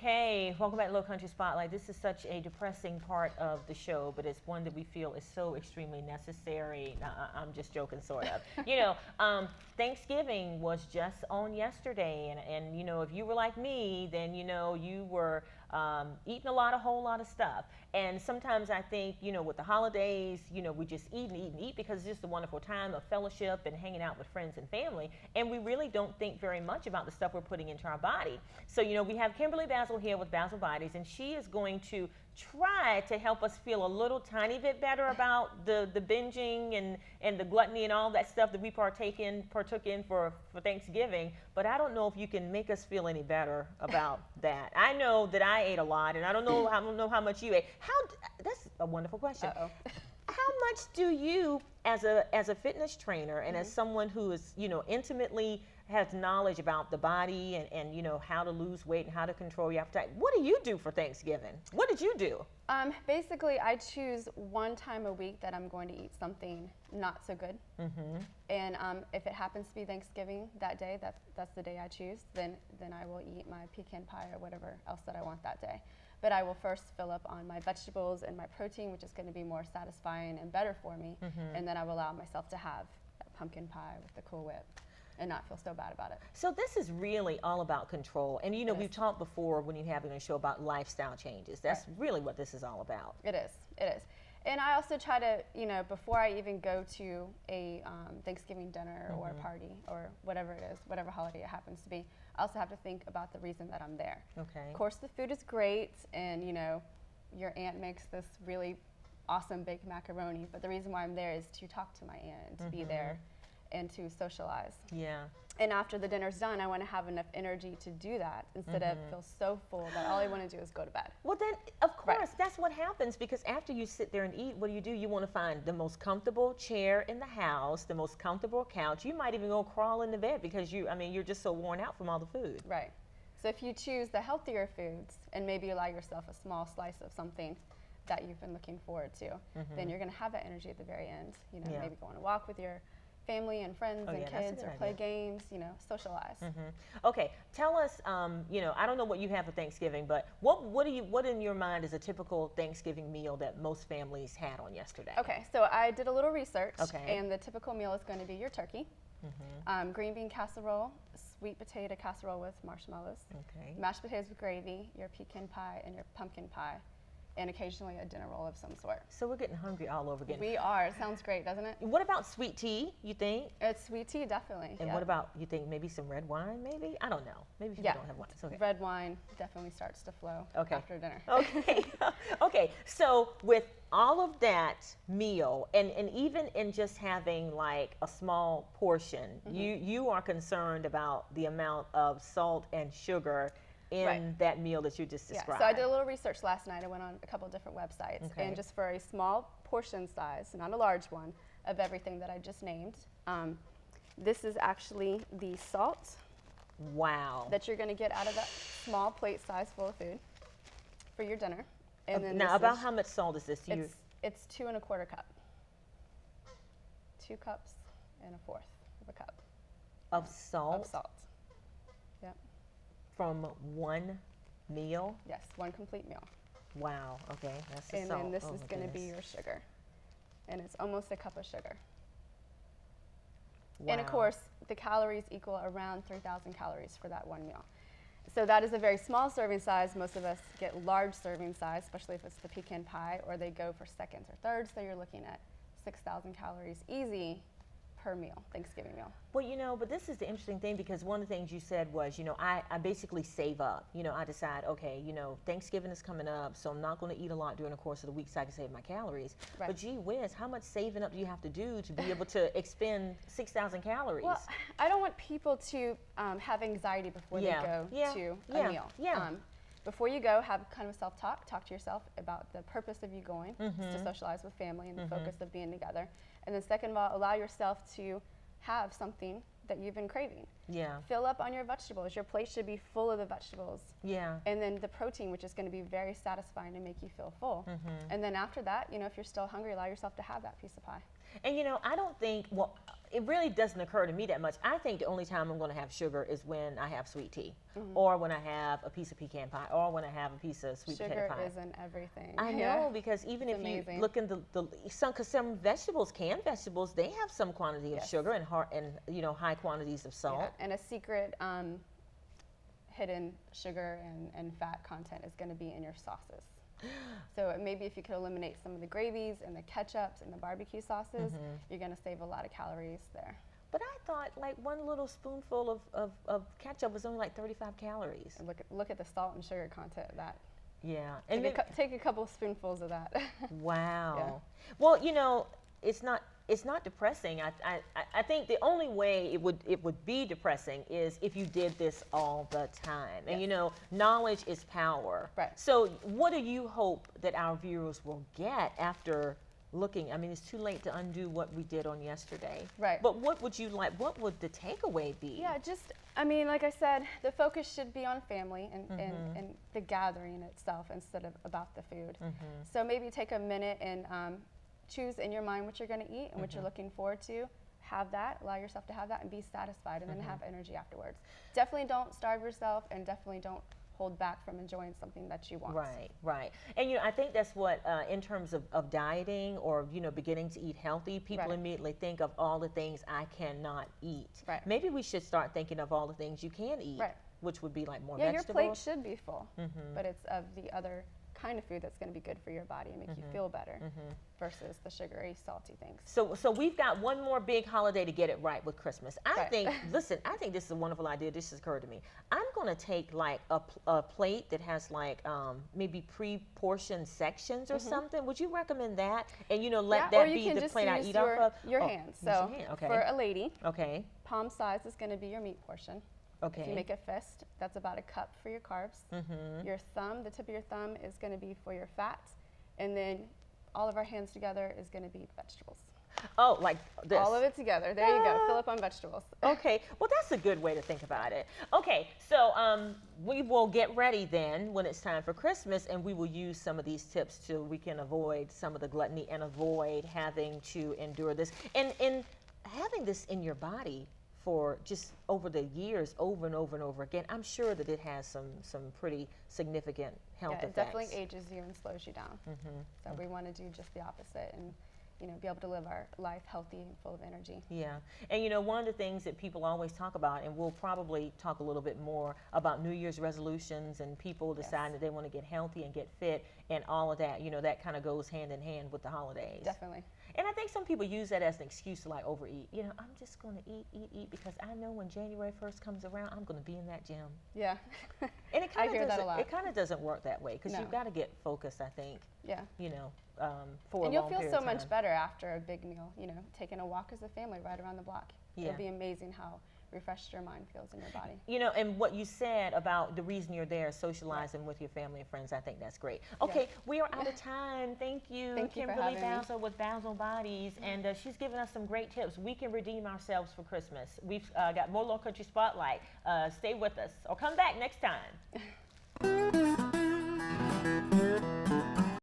Okay, welcome back to Low Country Spotlight. This is such a depressing part of the show, but it's one that we feel is so extremely necessary. I'm just joking, sort of. Thanksgiving was just on yesterday, and if you were like me, then you were eating a whole lot of stuff. And sometimes I think, with the holidays, we just eat and eat and eat because it's just a wonderful time of fellowship and hanging out with friends and family. And we really don't think very much about the stuff we're putting into our body. So, we have Kimberly Basil here with Basil Bodies, and she is going to try to help us feel a little tiny bit better about the binging and the gluttony and all that stuff that we partook in for Thanksgiving. But I don't know if you can make us feel any better about that. I know that I ate a lot, and I don't know how much you ate. That's a wonderful question. Uh-oh. How much do you, as a fitness trainer and as someone who is, intimately has knowledge about the body and how to lose weight and how to control your appetite, what do you do for Thanksgiving? What did you do? Basically, I choose one time a week that I'm going to eat something not so good. And if it happens to be Thanksgiving that day, that's the day I choose, then I will eat my pecan pie or whatever else that I want that day. But I will first fill up on my vegetables and my protein, which is going to be more satisfying and better for me. And then I will allow myself to have that pumpkin pie with the Cool Whip and not feel so bad about it. So this is really all about control. And we've talked before when you have a show about lifestyle changes. That's really what this is all about. It is. It is. And I also try to, before I even go to a Thanksgiving dinner or a party or whatever it is, whatever holiday it happens to be, I also have to think about the reason that I'm there. Okay. Of course, the food is great, and your aunt makes this really awesome baked macaroni, but the reason why I'm there is to talk to my aunt and to be there and to socialize. Yeah. And after the dinner's done, I want to have enough energy to do that instead of feel so full that all I want to do is go to bed. Well, then, of course, that's what happens, because after you sit there and eat, what do? You want to find the most comfortable chair in the house, the most comfortable couch. You might even go crawl in the bed because you're just so worn out from all the food. Right. So if you choose the healthier foods and maybe allow yourself a small slice of something that you've been looking forward to, then you're going to have that energy at the very end. Maybe go on a walk with your family and friends and kids, or play games, socialize. Okay, tell us, I don't know what you have for Thanksgiving, but what in your mind is a typical Thanksgiving meal that most families had on yesterday? Okay, so I did a little research, Okay. and the typical meal is going to be your turkey, green bean casserole, sweet potato casserole with marshmallows, Okay. mashed potatoes with gravy, your pecan pie, and your pumpkin pie, and occasionally a dinner roll of some sort. So we're getting hungry all over again. We are. It sounds great, doesn't it? What about sweet tea, you think? It's sweet tea, definitely. And what about, you think maybe some red wine, maybe? I don't know. Maybe people don't have wine. It's okay. Red wine definitely starts to flow after dinner. Okay. Okay. So with all of that meal, and even in just having like a small portion, you are concerned about the amount of salt and sugar in that meal that you just described. Yeah, so I did a little research last night. I went on a couple of different websites, and just for a small portion size, not a large one, of everything that I just named, this is actually the salt that you're going to get out of that small plate size full of food for your dinner. And then now, about how much salt is this? It's 2 1/4 cup. 2 cups and 1/4 of a cup. Of salt? Of salt. Yep. From one meal? Yes, one complete meal. Wow, okay, that's the salt. And then this is going to be your sugar. And it's almost a cup of sugar. Wow. And of course, the calories equal around 3,000 calories for that one meal. So that is a very small serving size. Most of us get large serving size, especially if it's the pecan pie, or they go for seconds or thirds. So you're looking at 6,000 calories easy per meal, Thanksgiving meal. Well, but this is the interesting thing, because one of the things you said was, I basically save up. I decide, okay, Thanksgiving is coming up, so I'm not going to eat a lot during the course of the week so I can save my calories. Right. But gee whiz, how much saving up do you have to do to be able to expend 6,000 calories? Well, I don't want people to have anxiety before they go to a meal. Yeah. Before you go, have kind of a self-talk. Talk to yourself about the purpose of you going, to socialize with family and the focus of being together. And then second of all, allow yourself to have something that you've been craving. Yeah. Fill up on your vegetables. Your plate should be full of the vegetables. Yeah. And then the protein, which is going to be very satisfying and make you feel full. And then after that, if you're still hungry, allow yourself to have that piece of pie. And I don't think, it really doesn't occur to me that much. I think the only time I'm going to have sugar is when I have sweet tea, or when I have a piece of pecan pie, or when I have a piece of sweet potato pie. Sugar is in everything. I know, because even It's if amazing. you look in because some vegetables, canned vegetables, they have some quantity of sugar and high quantities of salt. Yeah, and a secret hidden sugar and fat content is going to be in your sauces. So maybe if you could eliminate some of the gravies and the ketchups and the barbecue sauces, you're going to save a lot of calories there. But I thought like one little spoonful of ketchup was only like 35 calories. And look at the salt and sugar content of that. Yeah. And take a couple spoonfuls of that. Wow. Yeah. Well, it's not depressing. I think the only way it would be depressing is if you did this all the time. And knowledge is power. Right. So what do you hope that our viewers will get after looking? I mean, it's too late to undo what we did on yesterday. Right. But what would you like? What would the takeaway be? Yeah, like I said, the focus should be on family and the gathering itself instead of about the food. So maybe take a minute and choose in your mind what you're going to eat and what you're looking forward to. Have that, allow yourself to have that and be satisfied, and then have energy afterwards. Definitely don't starve yourself, and definitely don't hold back from enjoying something that you want. Right. And I think that's what, in terms of dieting or beginning to eat healthy, people immediately think of all the things I cannot eat. Right. Maybe we should start thinking of all the things you can eat, which would be like more vegetables. Your plate should be full, but it's of the other kind of food that's going to be good for your body and make you feel better versus the sugary, salty things. So we've got one more big holiday to get it right with Christmas. I think this is a wonderful idea. This just occurred to me. I'm going to take like a plate that has like maybe pre-portioned sections or something. Would you recommend that? And let that be the plate I eat off of? Your hands. So for a lady, palm size is going to be your meat portion. Okay. If you make a fist, that's about a cup for your carbs. Your thumb, the tip of your thumb, is going to be for your fats. And then all of our hands together is going to be vegetables. Oh, like this. All of it together. There you go. Fill up on vegetables. Okay. Well, that's a good way to think about it. Okay. So we will get ready then when it's time for Christmas, and we will use some of these tips so we can avoid some of the gluttony and avoid having to endure this. And having this in your body for just over the years, over and over and over again, I'm sure that it has some pretty significant health effects. It definitely ages you and slows you down. So we want to do just the opposite and be able to live our life healthy and full of energy. Yeah, and one of the things that people always talk about, and we'll probably talk a little bit more about New Year's resolutions and people deciding that they want to get healthy and get fit and all of that, that kind of goes hand in hand with the holidays. Definitely. And I think some people use that as an excuse to like overeat. I'm just going to eat because I know when January 1st comes around, I'm going to be in that gym. Yeah. And I hear that a lot. It kind of doesn't work that way because you've got to get focused, I think. Yeah. For and a you'll long feel period so of time. much better after a big meal, taking a walk as a family right around the block. Yeah. It'll be amazing how refreshed your mind feels in your body. And what you said about the reason you're there, socializing with your family and friends, I think that's great. Okay, we are out of time. Thank you, Thank you for Kimberly having me. Basil with Basil Bodies, and she's given us some great tips. We can redeem ourselves for Christmas. We've got more Low Country Spotlight. Stay with us or come back next time.